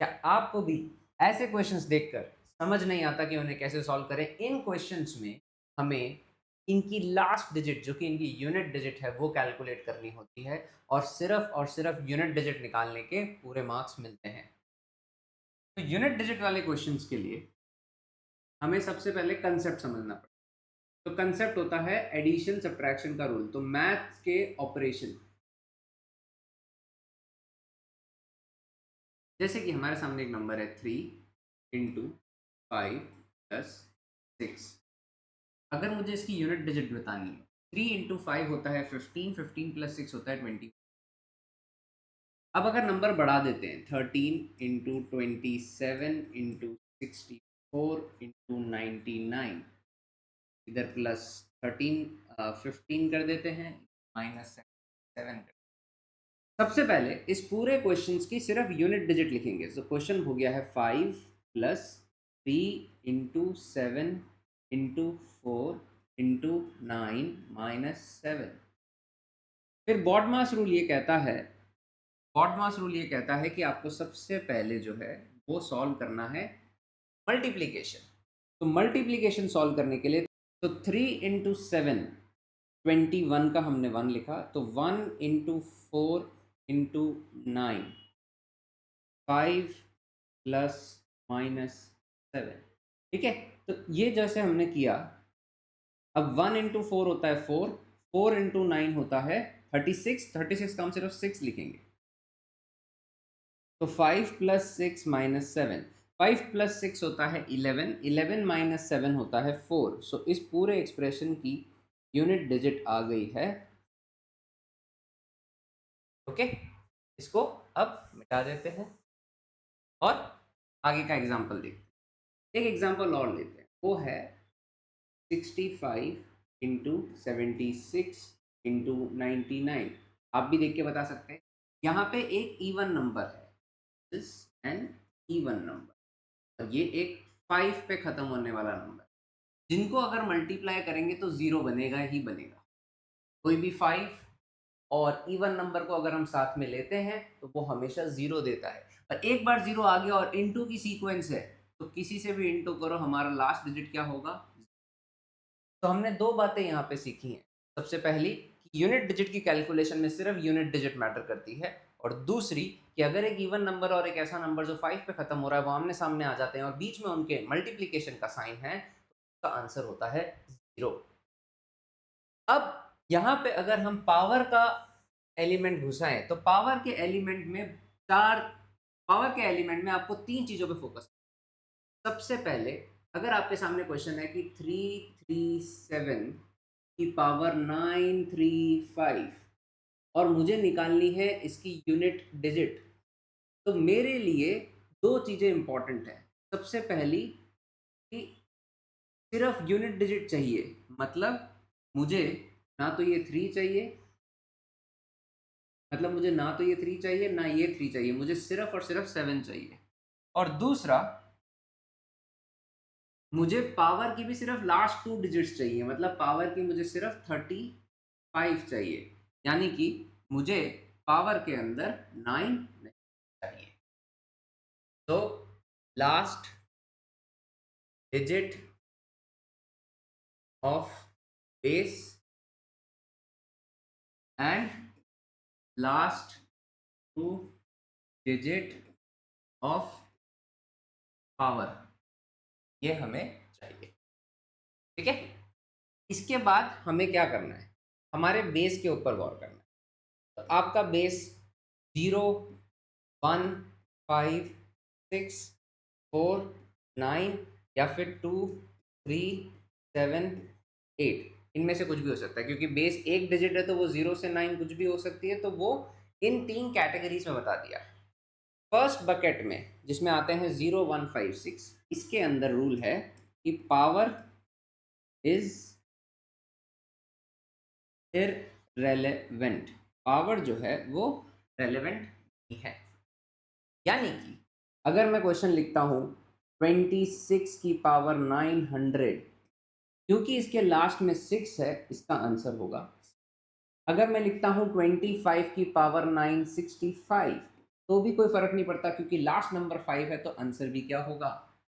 क्या आपको भी ऐसे क्वेश्चंस देखकर समझ नहीं आता कि उन्हें कैसे सॉल्व करें? इन क्वेश्चंस में हमें इनकी लास्ट डिजिट जो कि इनकी यूनिट डिजिट है वो कैलकुलेट करनी होती है और सिर्फ यूनिट डिजिट निकालने के पूरे मार्क्स मिलते हैं। तो यूनिट डिजिट वाले क्वेश्चंस के लिए हमें सबसे पहले कंसेप्ट समझना पड़ेगा। तो कंसेप्ट होता है एडिशन सब्ट्रैक्शन का रूल। तो मैथ्स के ऑपरेशन, जैसे कि हमारे सामने एक नंबर है 3 × 5 + 6। अगर मुझे इसकी यूनिट डिजिट बतानी है, 3 × 5 होता है 15, 15 + 6 होता है 20। अब अगर नंबर बढ़ा देते हैं 13 × 27 × 64 × 99, इधर +13 15 कर देते हैं, -7 कर। सबसे पहले इस पूरे क्वेश्चंस की सिर्फ यूनिट डिजिट लिखेंगे। तो क्वेश्चन हो गया है 5 + 3 × 7 × 4 × 9 - 7। फिर बॉडमास रूल ये कहता है कि आपको सबसे पहले जो है वो सॉल्व करना है मल्टीप्लिकेशन। तो मल्टीप्लिकेशन सॉल्व करने के लिए तो 3 × 7 21 का हमने 1 लिखा, तो 1 × 4 × 9 5 ± 7। ठीक है, तो ये जैसे हमने किया। अब 1 × 4 होता है 4, 4 × 9 होता है 36, 36 का हम सिर्फ 6 लिखेंगे। तो 5 + 6 - 7, 5 + 6 होता है 11, 11 - 7 होता है 4। सो इस पूरे एक्सप्रेशन की यूनिट डिजिट आ गई है। ओके, इसको अब मिटा देते हैं और आगे का एग्जाम्पल देखते हैं। एक एग्जाम्पल और लेते हैं, वो है 65 × 76 × 99। आप भी देख के बता सकते हैं। यहाँ पे एक इवन नंबर है, दिस एन इवन नंबर, और ये एक 5 पे खत्म होने वाला नंबर, जिनको अगर मल्टीप्लाई करेंगे तो 0 बनेगा ही बनेगा। कोई भी 5 और इवन नंबर को अगर हम साथ में लेते हैं तो वो हमेशा 0 देता है। और एक बार 0 आ गया और इनटू की सीक्वेंस है, तो किसी से भी इनटू करो, हमारा लास्ट डिजिट क्या होगा? तो हमने दो बातें यहाँ पे सीखी हैं। सबसे पहली कि यूनिट डिजिट की कैलकुलेशन में सिर्फ यूनिट डिजिट मैटर करती है, और दूसरी कि अगर एक इवन नंबर और एक ऐसा नंबर जो 5 पे खत्म हो रहा है वो आमने सामने आ जाते हैं और बीच में उनके मल्टीप्लीकेशन का साइन है, तो उसका आंसर होता है 0। अब यहाँ पे अगर हम पावर का एलिमेंट घुसाएं तो पावर के एलिमेंट में आपको तीन चीजों पे फोकस। सबसे पहले, अगर आपके सामने क्वेश्चन है कि 337 की पावर 935 और मुझे निकालनी है इसकी यूनिट डिजिट, तो मेरे लिए दो चीजें इंपॉर्टेंट है। सबसे पहली कि सिर्फ यूनिट डिजिट चाहिए, मतलब मुझे ना तो ये 3 चाहिए, ना ये 3 चाहिए, मुझे सिर्फ और सिर्फ 7 चाहिए। और दूसरा, मुझे पावर की भी सिर्फ लास्ट 2 डिजिट्स चाहिए, मतलब पावर की मुझे सिर्फ 35 चाहिए, यानी कि मुझे पावर के अंदर 9 नहीं चाहिए। तो last digit of base and last 2 digit of power, ये हमें चाहिए। ठीक है, इसके बाद हमें क्या करना है? हमारे बेस के ऊपर गौर करना है। तो आपका बेस 0, 1, 5, 6, 4, 9 या फिर 2, 3, 7, 8, इनमें से कुछ भी हो सकता है, क्योंकि बेस एक डिजिट है तो वो 0 से 9 कुछ भी हो सकती है। तो वो इन तीन कैटेगरीज में बता दिया। फर्स्ट बकेट में जिसमें आते हैं 0, 1, 5, 6, इसके अंदर रूल है कि पावर इज इररेलेवेंट। पावर जो है वो रेलेवेंट नहीं है। यानी कि अगर मैं क्वेश्चन लिखता हूं 26 की पावर 900, क्योंकि इसके लास्ट में 6 है, इसका आंसर होगा। अगर मैं लिखता हूं 25 की पावर 965, तो भी कोई फर्क नहीं पड़ता, क्योंकि लास्ट नंबर 5 है तो आंसर भी क्या होगा,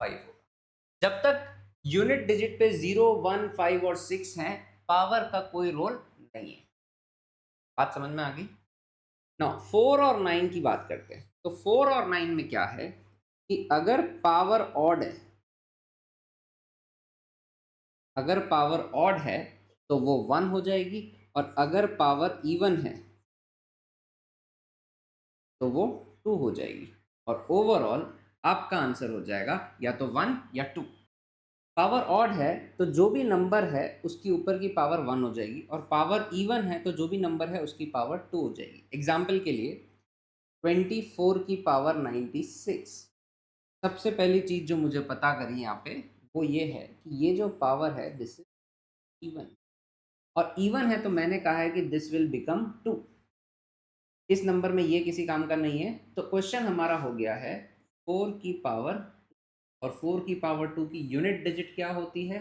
5 होगा। जब तक यूनिट डिजिट पे 0, 1, 5 और 6 हैं, पावर का कोई रोल नहीं है। बात समझ में आ गई ना। 4 और 9 की बात करते हैं। तो 4 और 9 में क्या है कि अगर पावर ऑड है, अगर पावर ऑड है तो वो 1 हो जाएगी, और अगर पावर इवन है तो वो 2 हो जाएगी, और ओवरऑल आपका आंसर हो जाएगा या तो 1 या 2। पावर ऑड है तो जो भी नंबर है उसकी ऊपर की पावर 1 हो जाएगी, और पावर इवन है तो जो भी नंबर है उसकी पावर 2 हो जाएगी। एग्जाम्पल के लिए 24 की पावर 96। सबसे पहली चीज जो मुझे पता करी यहाँ पे वो ये है कि ये जो पावर है दिस इज इवन, और इवन है तो मैंने कहा है कि दिस विल बिकम 2। इस नंबर में ये किसी काम का नहीं है, तो क्वेश्चन हमारा हो गया है 4 की पावर, और 4 की पावर 2 की यूनिट डिजिट क्या होती है,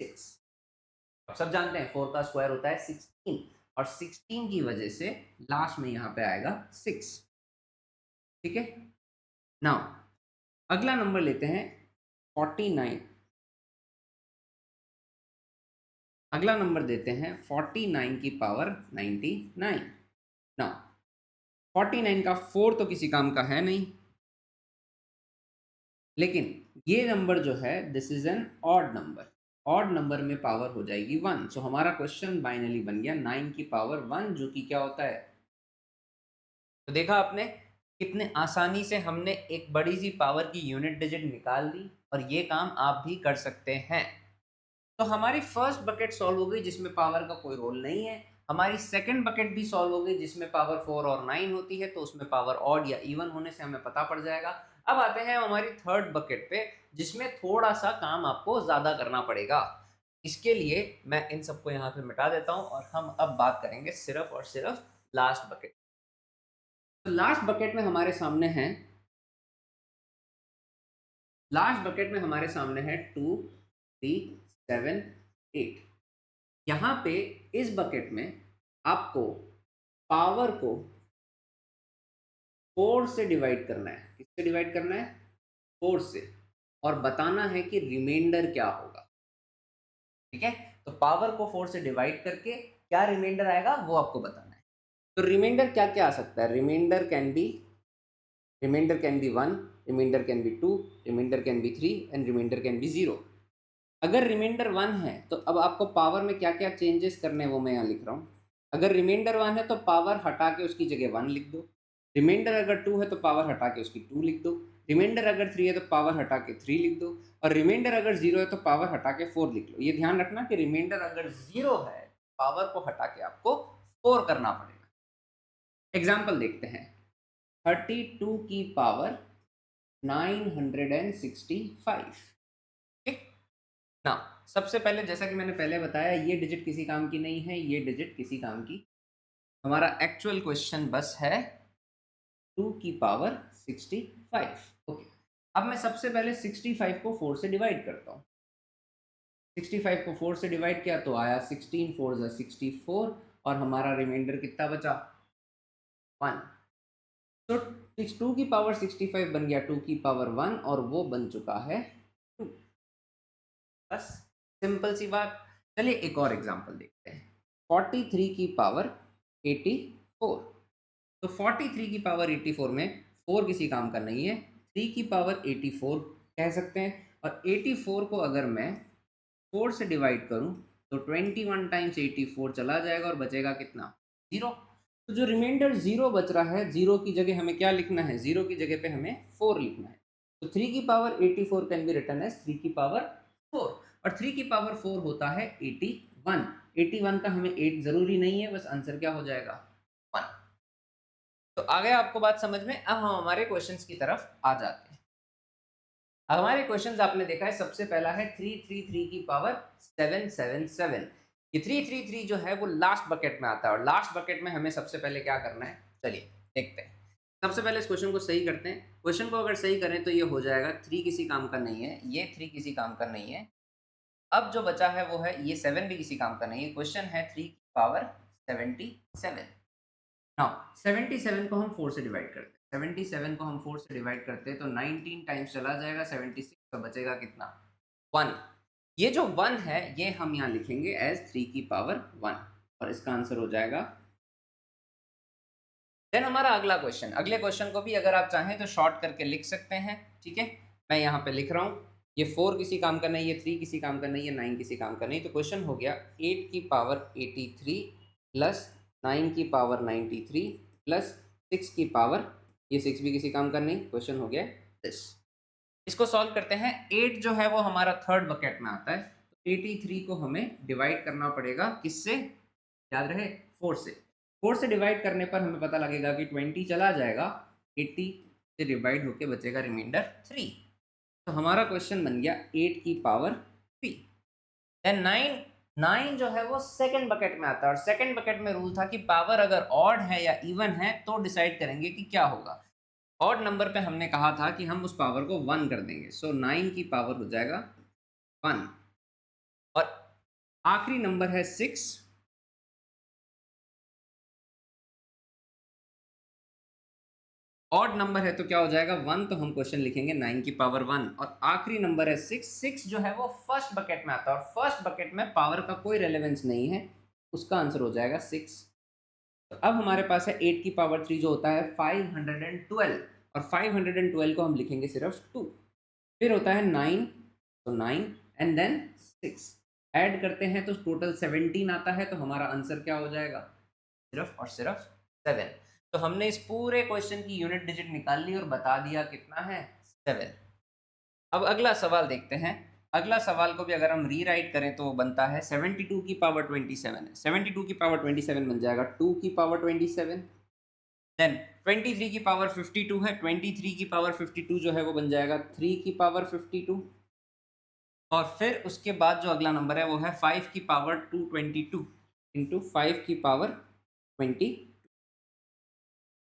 6। अब सब जानते हैं 4 का स्क्वायर होता है 16, और 16 की वजह से लास्ट में यहाँ पे आएगा 6। ठीक है। नाउ अगला नंबर लेते हैं 49। अगला नंबर देते हैं 49 की पावर 99। नाउ 49 का 4 तो किसी काम का है नहीं, लेकिन ये नंबर जो है this is an odd number. Odd number में पावर हो जाएगी 1। सो हमारा क्वेश्चन फाइनली बन गया 9 की पावर 1, जो कि क्या होता है। तो देखा आपने कितने आसानी से हमने एक बड़ी सी पावर की यूनिट डिजिट निकाल दी, और ये काम आप भी कर सकते हैं। तो हमारी फर्स्ट बकेट सॉल्व हो गई जिसमें पावर का कोई रोल नहीं है। हमारी सेकंड बकेट भी सॉल्व हो गई जिसमें पावर 4 और 9 होती है, तो उसमें पावर ऑड या इवन होने से हमें पता पड़ जाएगा। अब आते हैं हमारी थर्ड बकेट पे, जिसमें थोड़ा सा काम आपको ज्यादा करना पड़ेगा। इसके लिए मैं इन सबको यहाँ पे मिटा देता हूँ, और हम अब बात करेंगे सिर्फ और सिर्फ लास्ट बकेट। तो लास्ट बकेट में हमारे सामने है, लास्ट बकेट में हमारे सामने है 2, 3, 7, 8। यहाँ पे इस बकेट में आपको पावर को 4 से डिवाइड करना है। किससे डिवाइड करना है, 4 से, और बताना है कि रिमाइंडर क्या होगा। ठीक है। तो पावर को 4 से डिवाइड करके क्या रिमाइंडर आएगा वो आपको बताना है। तो रिमाइंडर क्या क्या आ सकता है, reminder can be 1, reminder can be 2, reminder can be 3 and reminder can be 0। अगर रिमाइंडर 1 है तो अब आपको पावर में क्या क्या चेंजेस करने हैं वो मैं यहाँ लिख रहा हूँ। अगर रिमाइंडर 1 है तो पावर हटा के उसकी जगह 1 लिख दो। रिमाइंडर अगर 2 है तो पावर हटा के उसकी 2 लिख दो। रिमाइंडर अगर 3 है तो पावर हटा के 3 लिख दो। और रिमाइंडर अगर 0 है तो पावर हटा के 4 लिख लो। ये ध्यान रखना कि रिमाइंडर अगर 0 है, पावर को हटा के आपको 4 करना पड़ेगा। एग्जाम्पल देखते हैं, 32 की पावर 965। ठीक ना। सबसे पहले जैसा कि मैंने पहले बताया, ये डिजिट किसी काम की नहीं है, ये डिजिट किसी काम की। हमारा एक्चुअल क्वेश्चन बस है 2 की पावर 65। ओके। अब मैं सबसे पहले 65 को 4 से डिवाइड करता हूँ। 65 को 4 से डिवाइड किया तो आया 16 4 जा 64, और हमारा रिमाइंडर कितना बचा, 1। तो 2 की पावर 65 बन गया 2 की पावर 1, और वो बन चुका है 2। बस सिंपल सी बात। चलिए एक और एग्जांपल देखते हैं, 43 की पावर 84। तो 43 की पावर 84 में 4 किसी काम का नहीं है, 3 की पावर 84 कह सकते हैं। और 84 को अगर मैं 4 से डिवाइड करूं तो 21 टाइम्स 84 चला जाएगा, और बचेगा कितना, 0। तो जो रिमाइंडर 0 बच रहा है, 0 की जगह हमें क्या लिखना है, 0 की जगह पे हमें 4 लिखना है। तो 3 की power 84 can be written as 3 की पावर 4, और 3 की पावर 4 होता है 81। 81 का हमें 8 जरूरी नहीं है, बस आंसर क्या हो जाएगा, 1। तो आ गया आपको बात समझ में। अब हम हमारे क्वेश्चंस की तरफ आ जाते हैं। अब हमारे क्वेश्चंस आपने देखा है, सबसे पहला है 333 की पावर 777। ये 333 जो है वो लास्ट बकेट में आता है, और लास्ट बकेट में हमें सबसे पहले क्या करना है, चलिए देखते हैं। सबसे पहले इस क्वेश्चन को सही करते हैं। क्वेश्चन को अगर सही करें तो ये हो जाएगा 3 किसी काम का नहीं है, ये 3 किसी काम का नहीं है। अब जो बचा है वो है ये 7 भी किसी काम का नहीं है। क्वेश्चन है 3 की पावर 77। नाउ 77 को हम 4 से डिवाइड करते हैं। 77 को हम 4 से डिवाइड करते हैं तो 19 टाइम्स चला जाएगा, 76 तो बचेगा कितना, 1। ये जो 1 है ये हम यहाँ लिखेंगे एज 3 की पावर 1 और इसका आंसर हो जाएगा। देन हमारा अगला क्वेश्चन, अगले क्वेश्चन को भी अगर आप चाहें तो शॉर्ट करके लिख सकते हैं, ठीक है। मैं यहाँ पे लिख रहा हूँ, ये 4 किसी काम का नहीं है, 3 किसी काम का नहीं है, 9 किसी काम का नहीं, तो क्वेश्चन हो गया 8 की पावर 83 प्लस 9 की पावर 93 प्लस 6 की पावर, ये 6 भी किसी काम का नहीं, क्वेश्चन हो गया दिस। इसको सॉल्व करते हैं। 8 जो है वो हमारा थर्ड बकेट में आता है, तो 83 को हमें डिवाइड करना पड़ेगा किससे, याद रहे 4 से। 4 से डिवाइड करने पर हमें पता लगेगा कि 20 चला जाएगा, 80 से डिवाइड होके बचेगा रिमाइंडर 3। तो हमारा क्वेश्चन बन गया 8 की पावर 3। देन 9 जो है वो सेकंड बकेट में आता है, और सेकंड बकेट में रूल था कि पावर अगर ऑड है या इवन है तो डिसाइड करेंगे कि क्या होगा। ऑड नंबर पे हमने कहा था कि हम उस पावर को 1 कर देंगे, सो 9 की पावर हो जाएगा 1। और आखिरी नंबर है 6, ऑड नंबर है तो क्या हो जाएगा 1, तो हम क्वेश्चन लिखेंगे 9 की पावर 1। और आखिरी नंबर है 6, 6 जो है वो फर्स्ट बकेट में आता है, और फर्स्ट बकेट में पावर का कोई रेलेवेंस नहीं है, उसका आंसर हो जाएगा 6। तो अब हमारे पास है 8 की पावर 3 जो होता है 512, और 512 को हम लिखेंगे सिर्फ 2। फिर होता है 9, तो 9 एंड देन 6 ऐड करते हैं तो टोटल 17 आता है, तो हमारा आंसर क्या हो जाएगा, सिर्फ और सिर्फ 7। तो हमने इस पूरे क्वेश्चन की यूनिट डिजिट निकाल ली और बता दिया कितना है, 7। अब अगला सवाल देखते हैं। अगला सवाल को भी अगर हम रीराइट करें तो वो बनता है 72 की पावर 27 है, 72 की पावर 27 बन जाएगा 2 की पावर 27। देन 23 की पावर 52 है, 23 की पावर 52 जो है वो बन जाएगा 3 की पावर 52। और फिर उसके बाद जो अगला नंबर है वो है 5 की पावर 222 इंटू 5 की पावर 20।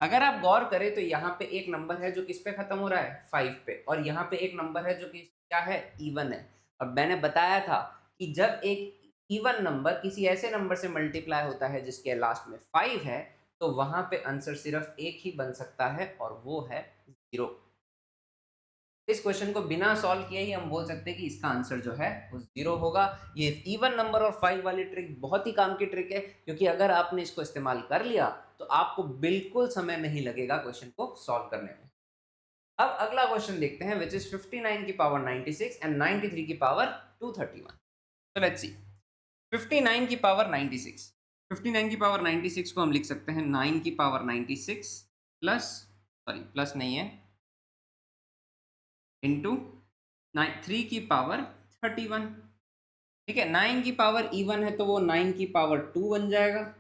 अगर आप गौर करें तो यहाँ पे एक नंबर है जो किस पे खत्म हो रहा है, 5 पे, और यहाँ पे एक नंबर है जो कि क्या है, इवन है। और मैंने बताया था कि जब एक इवन नंबर किसी ऐसे नंबर से मल्टीप्लाई होता है जिसके लास्ट में 5 है, तो वहां पे आंसर सिर्फ एक ही बन सकता है और वो है 0। इस क्वेश्चन को बिना सॉल्व किए ही हम बोल सकते हैं कि इसका आंसर जो है वो 0 होगा। ये इवन नंबर और 5 वाली ट्रिक बहुत ही काम की ट्रिक है, क्योंकि अगर आपने इसको इस्तेमाल कर लिया तो आपको बिल्कुल समय नहीं लगेगा क्वेश्चन को सॉल्व करने में। अब अगला क्वेश्चन देखते हैं, विच इज 59 की पावर 96 एंड 93 की पावर 231। तो लेट्स सी 59 की पावर 96, 59 की पावर 96 को हम लिख सकते हैं 9 की पावर 96 प्लस, सॉरी प्लस नहीं है, इंटू 3 की पावर 31। ठीक है, 9 की पावर इवन है तो वो 9 की पावर 2 बन जाएगा,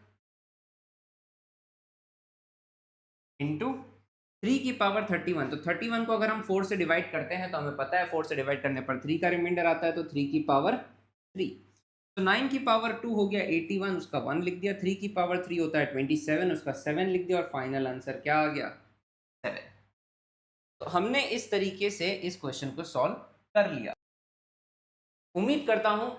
इंटू 3 की पावर 31। तो 31 को अगर हम 4 से डिवाइड करते हैं तो हमें पता है 4 से डिवाइड करने पर 3 का रिमाइंडर आता है, तो 3 की पावर 3। तो 9 की पावर 2 हो गया 81, उसका 1 लिख दिया, 3 की पावर 3 होता है 27, उसका 7 लिख दिया, और फाइनल आंसर क्या आ गया, 7। तो हमने इस तरीके से इस क्वेश्चन को सॉल्व कर लिया। उम्मीद करता हूं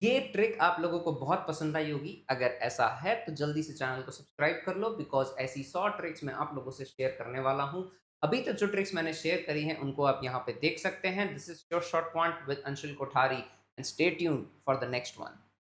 ये ट्रिक आप लोगों को बहुत पसंद आई होगी। अगर ऐसा है तो जल्दी से चैनल को सब्सक्राइब कर लो, बिकॉज ऐसी 100 ट्रिक्स मैं आप लोगों से शेयर करने वाला हूं। अभी तक जो ट्रिक्स मैंने शेयर करी हैं उनको आप यहाँ पे देख सकते हैं। This is your short point with Anshul Kothari, and stay tuned for the next one.